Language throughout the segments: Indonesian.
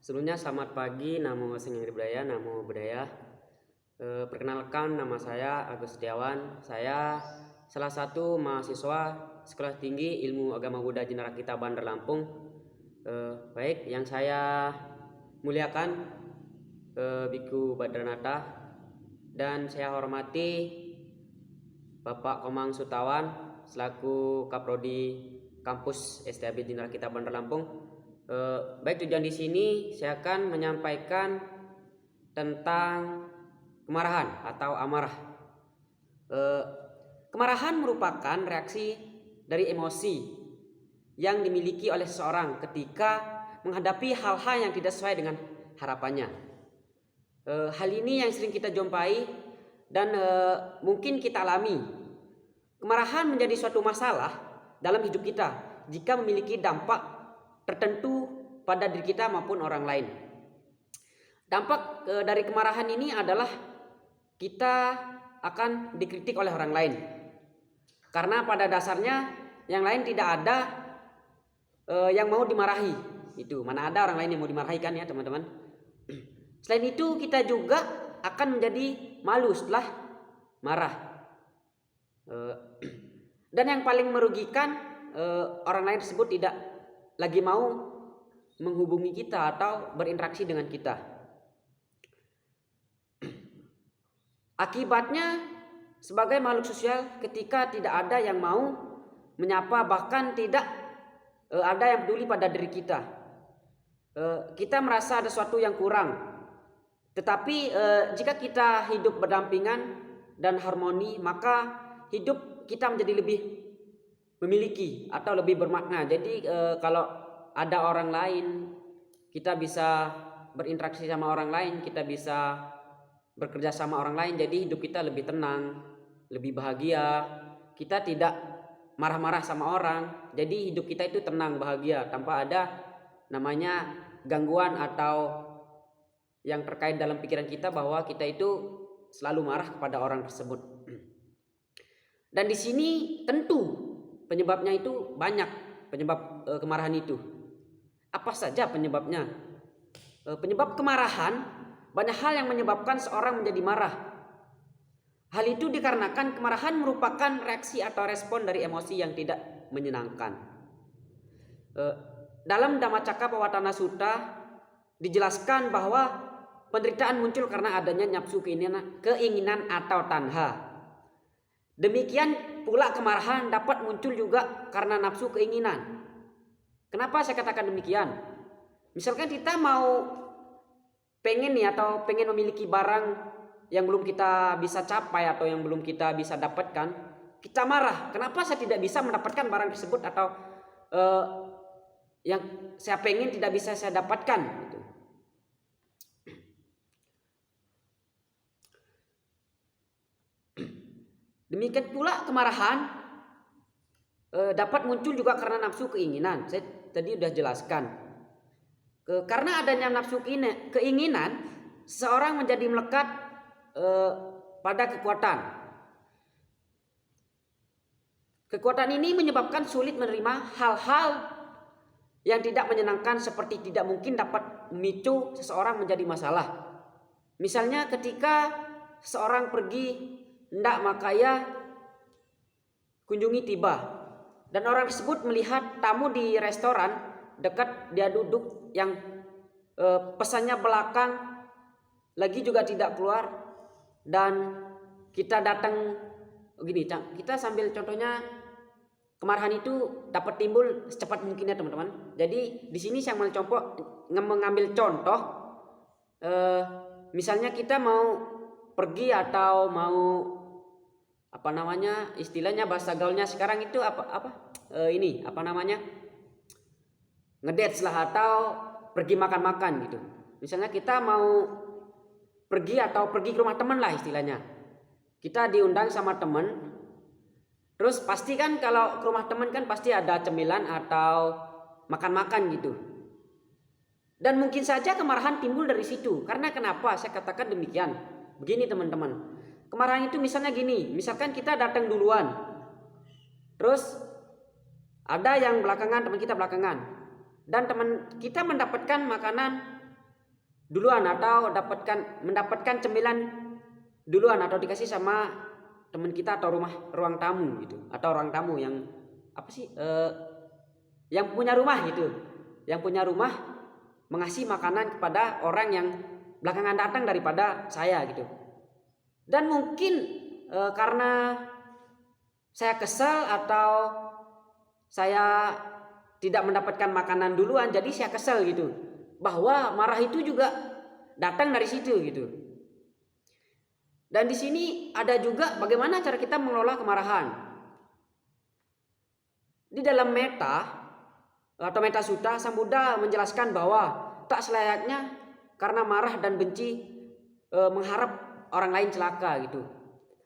Sebelumnya selamat pagi, namo Sengiri Budaya, namo budaya. Perkenalkan, nama saya Agus Setiawan. Saya salah satu mahasiswa Sekolah Tinggi Ilmu Agama Buddha Jenarakita Bandar Lampung. Baik, yang saya muliakan Biku Badranata, dan saya hormati Bapak Komang Sutawan selaku Kaprodi Kampus STAB Jenarakita Bandar Lampung. Baik, tujuan di sini saya akan menyampaikan tentang kemarahan atau amarah. Kemarahan merupakan reaksi dari emosi yang dimiliki oleh seseorang ketika menghadapi hal-hal yang tidak sesuai dengan harapannya. Hal ini yang sering kita jumpai dan mungkin kita alami. Kemarahan menjadi suatu masalah dalam hidup kita jika memiliki dampak tertentu pada diri kita maupun orang lain. Dampak dari kemarahan ini adalah kita akan dikritik oleh orang lain, karena pada dasarnya yang lain tidak ada yang mau dimarahi. Itu mana ada orang lain yang mau dimarahi, kan ya teman-teman. Selain itu kita juga akan menjadi malu setelah marah. Dan yang paling merugikan, orang lain tersebut tidak lagi mau menghubungi kita atau berinteraksi dengan kita. Akibatnya sebagai makhluk sosial, ketika tidak ada yang mau menyapa, bahkan tidak ada yang peduli pada diri kita, kita merasa ada sesuatu yang kurang. Tetapi jika kita hidup berdampingan dan harmoni, maka hidup kita menjadi lebih memiliki atau lebih bermakna. Jadi kalau ada orang lain, kita bisa berinteraksi sama orang lain, kita bisa bekerja sama orang lain, jadi hidup kita lebih tenang, lebih bahagia. Kita tidak marah-marah sama orang, jadi hidup kita itu tenang, bahagia, tanpa ada namanya gangguan atau yang terkait dalam pikiran kita bahwa kita itu selalu marah kepada orang tersebut. Dan di sini tentu penyebabnya itu banyak, penyebab kemarahan itu. Apa saja penyebabnya? Penyebab kemarahan, banyak hal yang menyebabkan seorang menjadi marah. Hal itu dikarenakan kemarahan merupakan reaksi atau respon dari emosi yang tidak menyenangkan. Dalam Dhammacakkappavattana Sutta dijelaskan bahwa penderitaan muncul karena adanya nafsu, keinginan atau tanha. Demikian pula kemarahan dapat muncul juga karena nafsu, keinginan. Kenapa saya katakan demikian? Misalkan kita mau pengen memiliki barang yang belum kita bisa capai atau yang belum kita bisa dapatkan, kita marah. Kenapa saya tidak bisa mendapatkan barang tersebut, atau yang saya pengen tidak bisa saya dapatkan gitu. Demikian pula kemarahan dapat muncul juga karena nafsu, keinginan. Saya tadi sudah jelaskan. Karena adanya nafsu, keinginan, seseorang menjadi melekat pada kekuatan. Kekuatan ini menyebabkan sulit menerima hal-hal yang tidak menyenangkan, seperti tidak mungkin dapat memicu seseorang menjadi masalah. Misalnya ketika seseorang pergi hendak makaya kunjungi tiba, dan orang tersebut melihat tamu di restoran dekat dia duduk yang pesannya belakang lagi juga tidak keluar, dan kita datang begini, kita sambil contohnya, kemarahan itu dapat timbul secepat mungkin ya teman-teman. Jadi di sini saya mengambil contoh, misalnya kita mau pergi atau mau istilahnya bahasa gaulnya sekarang itu ngedate lah, atau pergi makan-makan gitu. Misalnya kita mau pergi ke rumah teman lah istilahnya. Kita diundang sama teman, terus pasti kan kalau ke rumah teman kan pasti ada cemilan atau makan-makan gitu. Dan mungkin saja kemarahan timbul dari situ. Karena kenapa saya katakan demikian? Begini teman-teman. Kemarahan itu misalnya gini, misalkan kita datang duluan, terus ada yang belakangan, teman kita belakangan, dan teman kita mendapatkan makanan duluan atau mendapatkan cemilan duluan atau dikasih sama teman kita atau ruang tamu gitu, atau orang tamu yang yang punya rumah gitu, yang punya rumah mengasih makanan kepada orang yang belakangan datang daripada saya gitu. Dan mungkin karena saya kesal atau saya tidak mendapatkan makanan duluan, jadi saya kesal gitu, bahwa marah itu juga datang dari situ gitu. Dan di sini ada juga bagaimana cara kita mengelola kemarahan. Di dalam Metta Sutta, Sang Buddha menjelaskan bahwa tak selayaknya karena marah dan benci mengharap orang lain celaka gitu.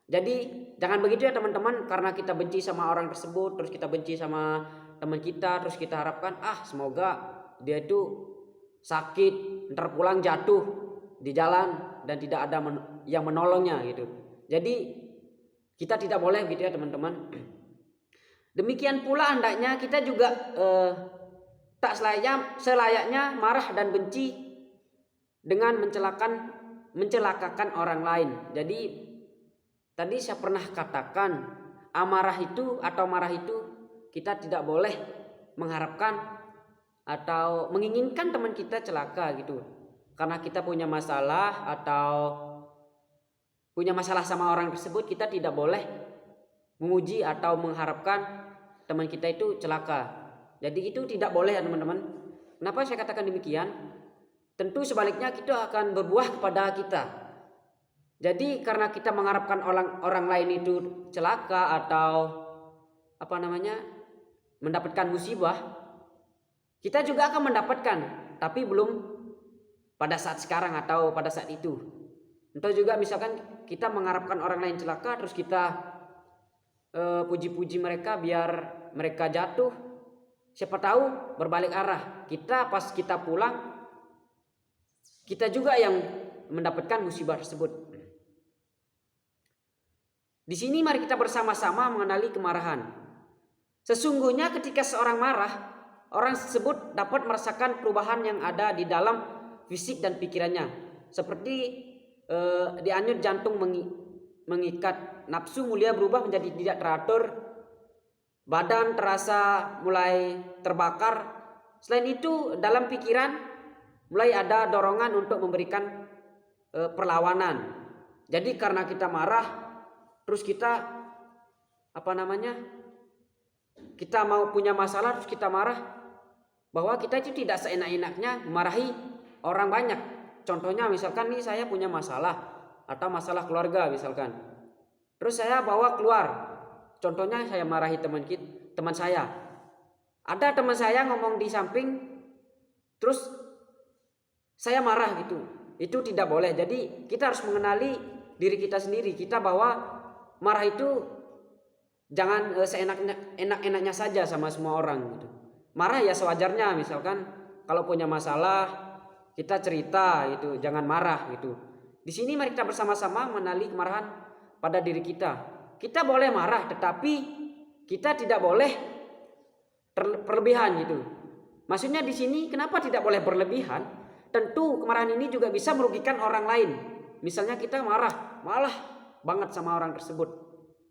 Jadi jangan begitu ya teman-teman, karena kita benci sama orang tersebut, terus kita benci sama teman kita, terus kita harapkan semoga dia itu sakit, ntar pulang jatuh di jalan dan tidak ada yang menolongnya gitu. Jadi kita tidak boleh gitu ya teman-teman. Demikian pula hendaknya kita juga tak selayaknya marah dan benci dengan mencelakakan orang lain. Jadi tadi saya pernah katakan, amarah itu atau marah itu kita tidak boleh mengharapkan atau menginginkan teman kita celaka gitu. Karena kita punya masalah atau punya masalah sama orang tersebut, kita tidak boleh memuji atau mengharapkan teman kita itu celaka. Jadi itu tidak boleh ya teman-teman. Kenapa saya katakan demikian? Tentu sebaliknya kita akan berbuah kepada kita. Jadi karena kita mengharapkan orang lain itu celaka atau mendapatkan musibah, kita juga akan mendapatkan, tapi belum pada saat sekarang atau pada saat itu. Atau juga misalkan kita mengharapkan orang lain celaka, terus kita puji-puji mereka biar mereka jatuh, siapa tahu berbalik arah, kita pas kita pulang kita juga yang mendapatkan musibah tersebut. Di sini mari kita bersama-sama mengenali kemarahan. Sesungguhnya ketika seorang marah, orang tersebut dapat merasakan perubahan yang ada di dalam fisik dan pikirannya, seperti denyut jantung mengikat, nafsu mulia berubah menjadi tidak teratur, badan terasa mulai terbakar. Selain itu dalam pikiran mulai ada dorongan untuk memberikan perlawanan. Jadi karena kita marah, terus kita kita mau punya masalah, terus kita marah, bahwa kita itu tidak seenak-enaknya memarahi orang banyak. Contohnya misalkan nih saya punya masalah atau masalah keluarga misalkan, terus saya bawa keluar. Contohnya saya marahi teman saya. Ada teman saya ngomong di samping, terus saya marah gitu. Itu tidak boleh. Jadi kita harus mengenali diri kita sendiri. Kita bahwa marah itu jangan seenak-enaknya saja sama semua orang gitu. Marah ya sewajarnya, misalkan kalau punya masalah kita cerita gitu, jangan marah gitu. Di sini mari kita bersama-sama mengenali kemarahan pada diri kita. Kita boleh marah, tetapi kita tidak boleh berlebihan gitu. Maksudnya di sini kenapa tidak boleh berlebihan? Tentu kemarahan ini juga bisa merugikan orang lain. Misalnya kita malah banget sama orang tersebut,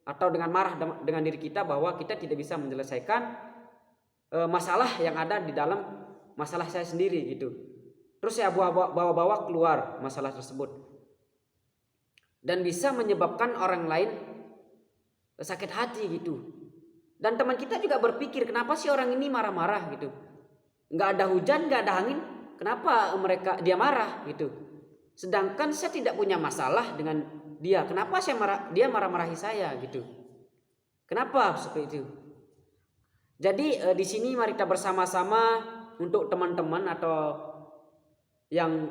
atau dengan marah dengan diri kita bahwa kita tidak bisa menyelesaikan masalah yang ada di dalam masalah saya sendiri gitu. Terus saya bawa keluar masalah tersebut, dan bisa menyebabkan orang lain sakit hati gitu. Dan teman kita juga berpikir, kenapa sih orang ini marah-marah gitu? Nggak ada hujan, nggak ada angin, kenapa dia marah gitu? Sedangkan saya tidak punya masalah dengan dia, kenapa dia marah-marahi saya gitu? Kenapa seperti itu? Jadi di sini mari kita bersama-sama untuk teman-teman atau yang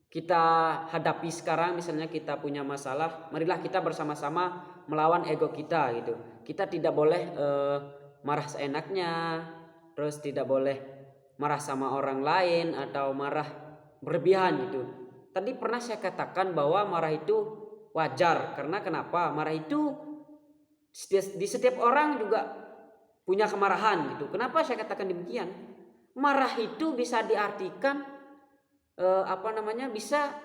kita hadapi sekarang, misalnya kita punya masalah, marilah kita bersama-sama melawan ego kita gitu. Kita tidak boleh marah seenaknya, terus tidak boleh marah sama orang lain atau marah berlebihan gitu. Tadi pernah saya katakan bahwa marah itu wajar, karena kenapa? Marah itu di setiap orang juga punya kemarahan gitu. Kenapa saya katakan demikian? Marah itu bisa diartikan bisa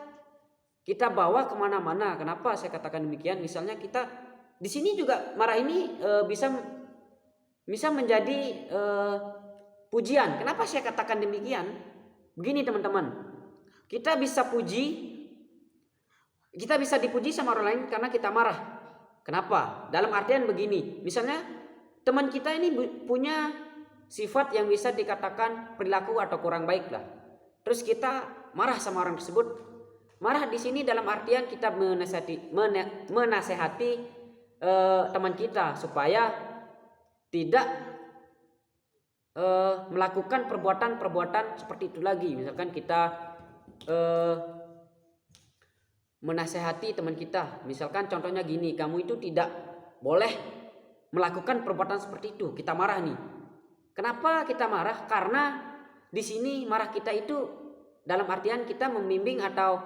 kita bawa kemana-mana. Kenapa saya katakan demikian? Misalnya kita di sini juga marah ini bisa menjadi pujian. Kenapa saya katakan demikian? Begini teman-teman, kita bisa dipuji sama orang lain karena kita marah. Kenapa? Dalam artian begini, misalnya teman kita ini punya sifat yang bisa dikatakan perilaku atau kurang baik lah. Terus kita marah sama orang tersebut. Marah di sini dalam artian kita menasehati teman kita supaya tidak melakukan perbuatan seperti itu lagi. Misalkan kita menasehati teman kita, misalkan contohnya gini, kamu itu tidak boleh melakukan perbuatan seperti itu. Kita marah nih. Kenapa kita marah? Karena di sini marah kita itu dalam artian kita membimbing atau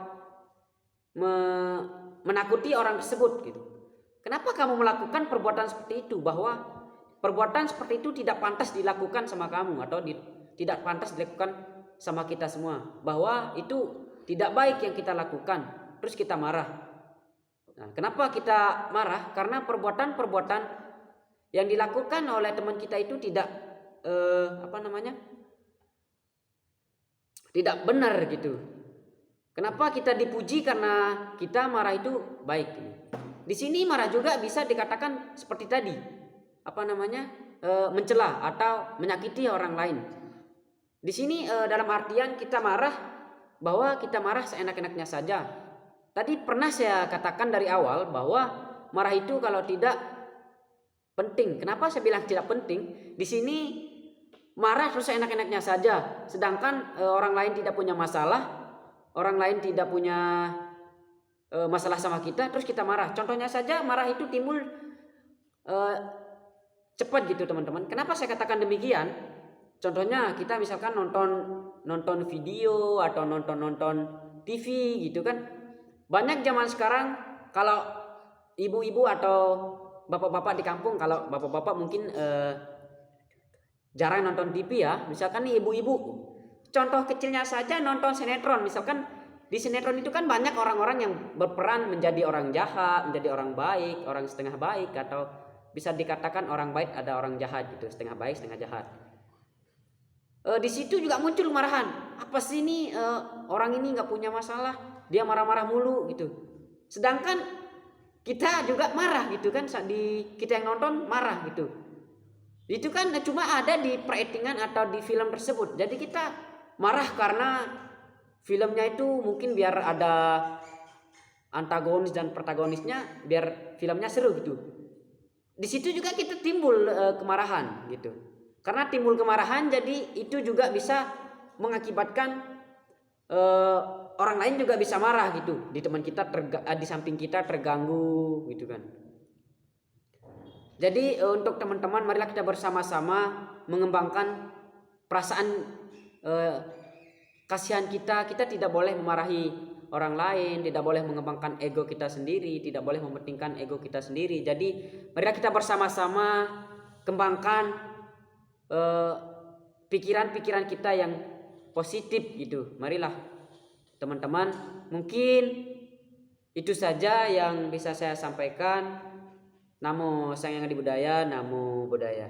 menakuti orang tersebut gitu. Kenapa kamu melakukan perbuatan seperti itu? Bahwa perbuatan seperti itu tidak pantas dilakukan sama kamu atau tidak pantas dilakukan sama kita semua. Bahwa itu tidak baik yang kita lakukan. Terus kita marah. Nah, kenapa kita marah? Karena perbuatan-perbuatan yang dilakukan oleh teman kita itu tidak tidak benar gitu. Kenapa kita dipuji? Karena kita marah itu baik. Di sini marah juga bisa dikatakan seperti tadi, mencela atau menyakiti orang lain. Di sini dalam artian kita marah bahwa kita marah seenak-enaknya saja. Tadi pernah saya katakan dari awal bahwa marah itu kalau tidak penting. Kenapa saya bilang tidak penting? Di sini marah terus seenak-enaknya saja. Sedangkan orang lain tidak punya masalah, orang lain tidak punya masalah sama kita, terus kita marah. Contohnya saja marah itu timbul cepat gitu teman-teman. Kenapa saya katakan demikian? Contohnya kita misalkan nonton video atau nonton TV gitu kan. Banyak zaman sekarang kalau ibu-ibu atau bapak-bapak di kampung, kalau bapak-bapak mungkin jarang nonton TV ya. Misalkan nih ibu-ibu, contoh kecilnya saja nonton sinetron. Misalkan di sinetron itu kan banyak orang-orang yang berperan menjadi orang jahat, menjadi orang baik, orang setengah baik, atau bisa dikatakan orang baik ada orang jahat gitu, setengah baik setengah jahat. Di situ juga muncul marahan. Apa sih ini orang ini nggak punya masalah? Dia marah-marah mulu gitu. Sedangkan kita juga marah gitu kan, kita yang nonton marah gitu. Itu kan cuma ada di peraktingan atau di film tersebut. Jadi kita marah karena filmnya itu mungkin biar ada antagonis dan protagonisnya, biar filmnya seru gitu. Di situ juga kita timbul kemarahan gitu. Karena timbul kemarahan, jadi itu juga bisa mengakibatkan orang lain juga bisa marah gitu, di teman kita di samping kita terganggu gitu kan. Jadi untuk teman-teman, marilah kita bersama-sama mengembangkan perasaan kasihan kita. Kita tidak boleh memarahi orang lain, tidak boleh mengembangkan ego kita sendiri, tidak boleh mementingkan ego kita sendiri. Jadi marilah kita bersama-sama kembangkan pikiran-pikiran kita yang positif gitu. Marilah teman-teman, mungkin itu saja yang bisa saya sampaikan. Namo Sang Hyang Adibudaya, Namo Buddhaya.